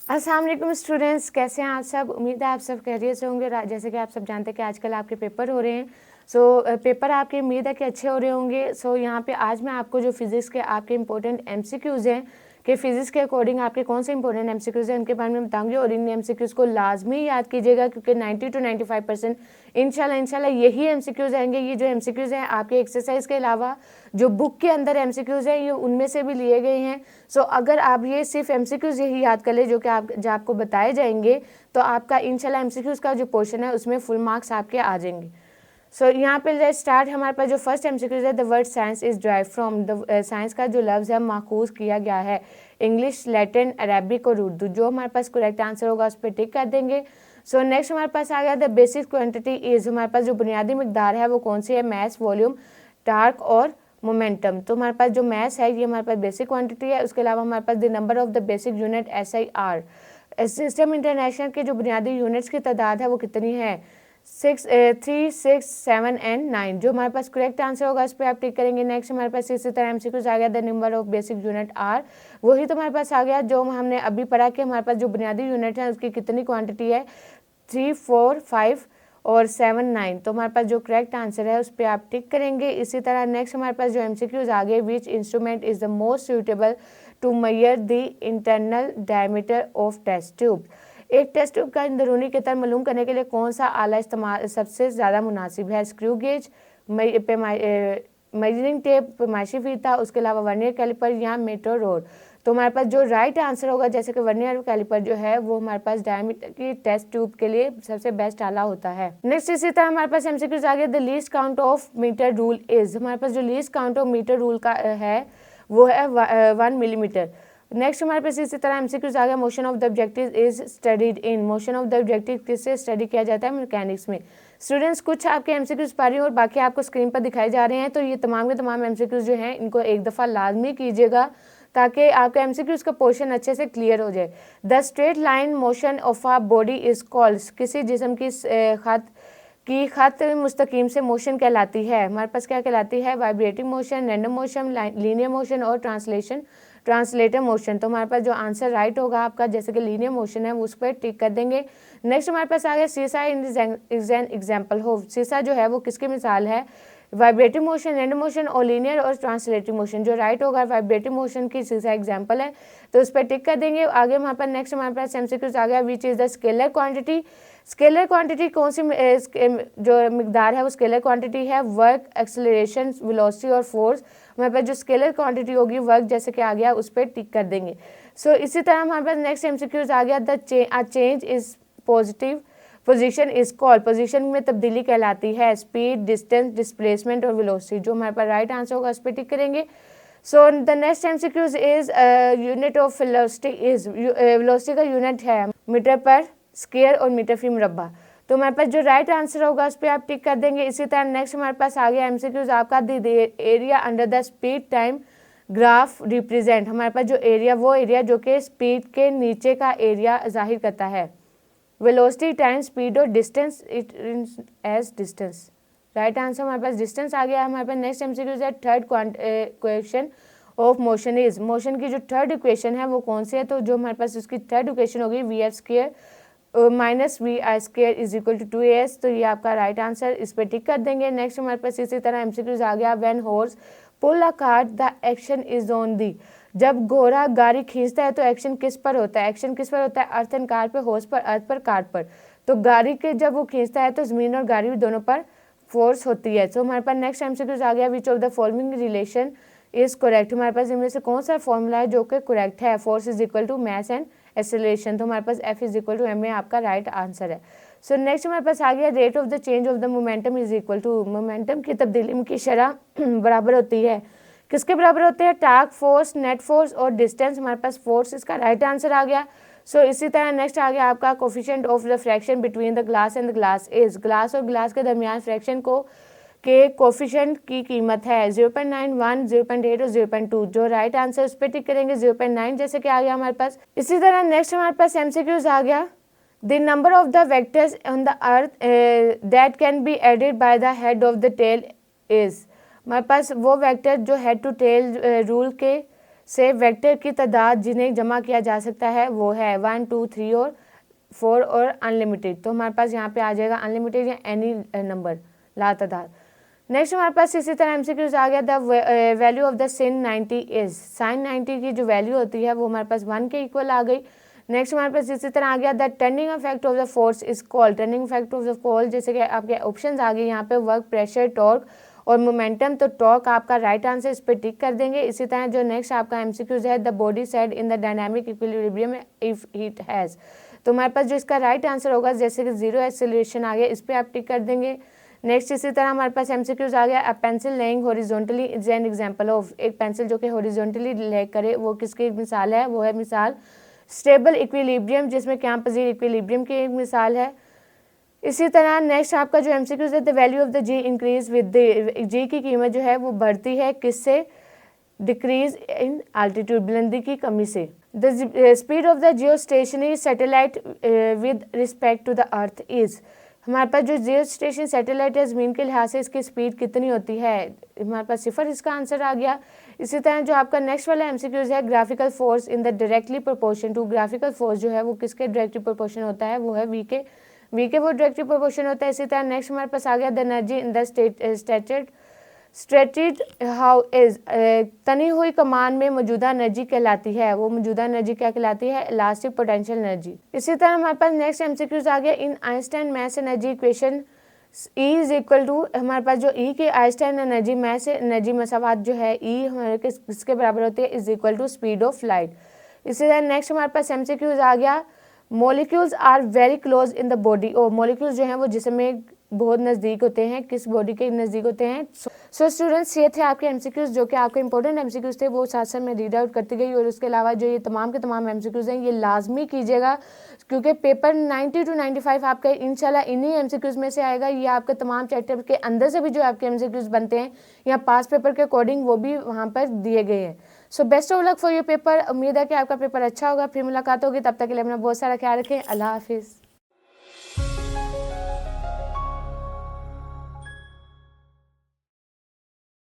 अस्सलाम वालेकुम स्टूडेंट्स, कैसे हैं आप सब। उम्मीद है आप सब खैरियत से होंगे। जैसे कि आप सब जानते हैं कि आजकल आपके पेपर हो रहे हैं। पेपर आपके उम्मीद है कि अच्छे हो रहे होंगे। यहाँ पे आज मैं आपको जो फिज़िक्स के आपके इंपॉर्टेंट एमसीक्यूज़ हैं कि फ़िज़िक्स के अकॉर्डिंग आपके कौन से इंपॉर्टेंट एमसीक्यूज़ हैं उनके बारे में बताऊंगी। और इन एमसीक्यूज़ को लाजमी याद कीजिएगा क्योंकि 90 to 95% इंशाल्लाह यही एमसीक्यूज़ आएंगे। ये जो एमसीक्यूज़ हैं आपके एक्सरसाइज के अलावा जो बुक के अंदर एमसीक्यूज़ हैं ये उनमें से भी लिए गए हैं। अगर आप ये सिर्फ एमसीक्यूज़ यही याद कर ले जो आपको बताए जाएंगे तो आपका इंशाल्लाह एमसीक्यूज़ का जो पोर्शन है उसमें फुल मार्क्स आपके आ जाएंगे। यहाँ पे लेट्स स्टार्ट। हमारे पास जो फर्स्ट एमसीक्यूज है, the word science is drive from. The science का जो लफ्ज़ है माखूज किया गया है इंग्लिश, लैटिन, अरबिक और उर्दू। जो हमारे पास करेक्ट आंसर होगा उस पर टिक कर देंगे। नेक्स्ट हमारे पास आ गया द बेसिक क्वांटिटी इज। हमारे पास जो बुनियादी मकदार है वो कौन सी है, मैस, वॉल्यूम, टार्क और मोमेंटम। तो हमारे पास जो मैस है ये हमारे पास बेसिक क्वांटिटी है। उसके अलावा हमारे पास the number of the basic unit SI। System international के जो बुनियादी यूनिट्स की तादाद है वो कितनी है, 6, 3, 6, 7 एंड 9। जो हमारे पास करेक्ट आंसर होगा उस पर आप टिक करेंगे। नेक्स्ट हमारे पास इसी तरह एमसीक्यूज आ गया the number of basic unit are. वही तो हमारे पास आ गया जो हमने अभी पढ़ा कि हमारे पास जो बुनियादी यूनिट है उसकी कितनी क्वांटिटी है, 3, 4, 5 और 7, 9। तो हमारे पास जो करेक्ट आंसर है उस पर आप टिक करेंगे। इसी तरह नेक्स्ट हमारे पास जो एमसीक्यूज आ गए, which instrument is the most suitable to measure the internal diameter of test tube. एक टेस्ट ट्यूब का अंदरूनी कतर मालूम करने के लिए कौन सा आला इस्तेमाल सबसे ज़्यादा मुनासिब है, स्क्रू गेज, मेजरिंग टेप, पैमाइशी फीता, उसके अलावा वर्नियर कैलिपर या मीटर रोड। तो हमारे पास जो राइट आंसर होगा, जैसे कि वर्नियर कैलिपर जो है वो हमारे पास डायमीटर की टेस्ट ट्यूब के लिए सबसे बेस्ट आला होता है। नेक्स्ट इसी तरह हमारे पास एमसीक्यूज आ गया the least count of metre rule is. हमारे पास जो least count of metre rule का है वो है 1 मिलीमीटर। नेक्स्ट हमारे पास इसी तरह एमसीक्यूज आ गया motion of the objective is studied in. Motion of the objective किससे स्टडी किया जाता है, मैकेनिक्स में। स्टूडेंट्स कुछ आपके एमसीक्यूज पढ़ रही हैं और बाकी आपको स्क्रीन पर दिखाई जा रहे हैं। तो ये तमाम के तमाम एमसीक्यूज जो हैं इनको एक दफ़ा लाजमी कीजिएगा ताकि आपका एमसीक्यूज का पोर्शन अच्छे से क्लियर हो जाए। The straight line motion of a body is called. किसी जिस्म की खत मुस्तकीम से मोशन कहलाती है। हमारे पास क्या कहलाती है, vibrating motion, random motion, linear motion और ट्रांसलेटर मोशन। तो हमारे पास जो आंसर राइट होगा आपका, जैसे कि लीनियर मोशन है, उस पर टिक कर देंगे। नेक्स्ट हमारे पास आ गया सीसा इज एन एग्जाम्पल हो। सीसा जो है वो किसकी मिसाल है, वाइब्रेटिव मोशन, रैंडम मोशन और लीनियर और ट्रांसलेटिव मोशन। जो राइट होगा वाइब्रेटिव मोशन की सीसा एग्जाम्पल है, तो उस पर टिक कर देंगे। आगे हमारे पास नेक्स्ट हमारे पास एमसीक्यूज आ गया which is the scalar quantity. Scalar quantity कौन सी जो मकदार है वो स्केलर क्वांटिटी है, वर्क, एक्सेलरेशन, वेलोसिटी और फोर्स। हमारे पास जो स्केलर क्वांटिटी होगी वर्क जैसे कि आ गया उस पर टिक कर देंगे। इसी तरह हमारे पास नेक्स्ट एमसीक्यूज आ गया the change is positive, position is called. Position में तब्दीली कहलाती है स्पीड, डिस्टेंस, डिस्प्लेसमेंट और वेलोसिटी। जो हमारे पास राइट आंसर होगा उस पर टिक करेंगे। The next MCQs is unit of velocity is. Velocity का यूनिट है मीटर पर स्क्वायर और मीटर फी मुरब्बा। तो हमारे पास जो राइट आंसर होगा उस पर आप टिक कर देंगे। इसी तरह नेक्स्ट हमारे पास आ गया एमसीक्यूज आपका the area under the speed time graph represent. हमारे पास जो एरिया वो एरिया जो कि स्पीड के नीचे का एरिया जाहिर करता है। वेलोसिटी टाइम स्पीड और distance it as distance. Right answer हमारे पास डिस्टेंस आ गया। हमारे पास नेक्स्ट एमसीक्यूज है third equation of motion is. Motion की जो थर्ड इक्वेशन है वो कौन सी है, तो जो हमारे पास उसकी थर्ड इक्वेशन होगी V F square minus V I square is equal to 2as। तो ये आपका राइट आंसर, इस पर टिक कर देंगे। नेक्स्ट हमारे पास इसी तरह एमसीक्यूज आ गया when horse pull a cart the action is on the. जब घोड़ा गाड़ी खींचता है तो एक्शन किस पर होता है, एक्शन किस पर होता है, अर्थ एंड कार पे, हॉर्स पर, अर्थ पर, कार्ट पर। तो गाड़ी के जब वो खींचता है तो जमीन और गाड़ी भी दोनों पर फोर्स होती है। हमारे पास नेक्स्ट एमसीक्यूज आ गया which of the following relation is correct. हमारे पास इनमें से कौन सा फॉर्मूला है जो कि करेक्ट है, force is equal to mass and acceleration. तो हमारे पास F is equal to M A आपका राइट आंसर है। नेक्स्ट हमारे पास आ गया rate of the change of the momentum is equal to. Momentum की तब्दीली की शरह बराबर होती है, किसके बराबर होते हैं, टार्क फोर्स, नेट फोर्स और डिस्टेंस। हमारे पास फोर्स इसका राइट आंसर आ गया। इसी तरह नेक्स्ट आ गया आपका coefficient of the fraction between the glass and the glass is. Glass और ग्लास के दरमियान फ्रैक्शन के कोफिशिएंट की कीमत है 0.9, 1, 0.8 और 0.2। जो राइट आंसर उस पर टिक करेंगे 0.9 जैसे कि आ गया हमारे पास। इसी तरह नेक्स्ट हमारे पास एमसीक्यूज आ गया the number of the vectors on the earth that can be added by the head of the tail is. हमारे पास वो वेक्टर जो हेड टू टेल रूल के से वेक्टर की तादाद जिन्हें जमा किया जा सकता है वो है 1, 2, 3 और 4 और अनलिमिटेड। तो हमारे पास यहाँ पे आ जाएगा अनलिमिटेड या एनी नंबर, लातादाद। नेक्स्ट हमारे पास इसी तरह एमसीक्यूज आ गया, the value of the sin 90 is, sin 90 की जो वैल्यू होती है वो हमारे पास 1 के इक्वल आ गई। नेक्स्ट हमारे पास इसी तरह आ गया, the turning effect of the force is called, turning effect of the force, जैसे कि आपके ऑप्शंस आ गए यहाँ पे वर्क, प्रेशर, टॉर्क और मोमेंटम। तो टॉर्क आपका राइट आंसर, इस पर टिक कर देंगे। इसी तरह जो नेक्स्ट आपका एमसीक्यूज है, the body set in the dynamic equilibrium if it has, तो हमारे पास जो इसका राइट आंसर होगा जैसे कि जीरो एक्सेलरेशन आ गया, इस पर आप टिक कर देंगे। नेक्स्ट इसी तरह हमारे पास एमसीक्यूज आ गया, a pencil laying horizontally is an example of, एक पेंसिल जो कि हॉरिजॉन्टली ले करे वो किसकी मिसाल है, वो है मिसाल स्टेबल इक्विलिब्रियम, जिसमें क्या पजीर इक्विलिब्रियम की एक मिसाल है। इसी तरह नेक्स्ट आपका जो एमसीक्यूज है, the value of the G increase with the, G की कीमत जो है वो बढ़ती है किससे, डिक्रीज इन अल्टीट्यूड, बुलंदी की कमी से। The speed of the geostationary satellite with respect to the earth is, हमारे पास जो जियो स्टेशन सैटेलाइट है ज़मीन के लिहाज से इसकी स्पीड कितनी होती है, हमारे पास 0 इसका आंसर आ गया। इसी तरह जो आपका नेक्स्ट वाला एमसीक्यूज है, graphical force in the directly proportion to, graphical force जो है वो किसके डायरेक्टली प्रोपोर्शन होता है, वो है वी के, वी के वो डायरेक्टली प्रोपोर्शन होता है। इसी तरह नेक्स्ट हमारे पास आ गया, the energy in the striated how is, तनी हुई कमान में मौजूदा एनर्जी कहलाती है, वो मौजूदा एनर्जी क्या कहलाती है, इलास्टिक पोटेंशियल एनर्जी। इसी तरह हमारे पास नेक्स्ट एमसीक्यूज आ गया, in Einstein mass energy equation E is equal to, हमारे पास जो E के आइंस्टाइन एनर्जी मैथ एनर्जी मसावात जो है E हमारे किसके बराबर होती है, is equal to speed of light. इसी तरह नेक्स्ट हमारे पास एमसीक्यूज आ गया, molecules are very close in the body, और मॉलिक्यूल्स जो हैं वो जिस्म में बहुत नज़दीक होते हैं, किस बॉडी के नज़दीक होते हैं। सो स्टूडेंट्स ये थे आपके एमसीक्यूज, जो कि आपके इंपॉर्टेंट एमसीक्यूज थे, वो साथ साथ मैं रीड आउट करती गई। और उसके अलावा जो ये तमाम के तमाम एमसीक्यूज हैं ये लाजमी कीजिएगा, क्योंकि पेपर 90 to 95 आपका इंशाल्लाह इन्हीं एमसीक्यूज में से आएगा। ये आपके तमाम चैप्टर के अंदर से भी जो आपके एमसीक्यूज बनते हैं या पास पेपर के अकॉर्डिंग वो भी वहाँ पर दिए गए हैं। So best of luck for your paper, उम्मीद है कि आपका पेपर अच्छा होगा। फिर मुलाकात होगी, तब तक के लिए अपना बहुत सारा ख्याल रखें। अल्लाह हाफिज़।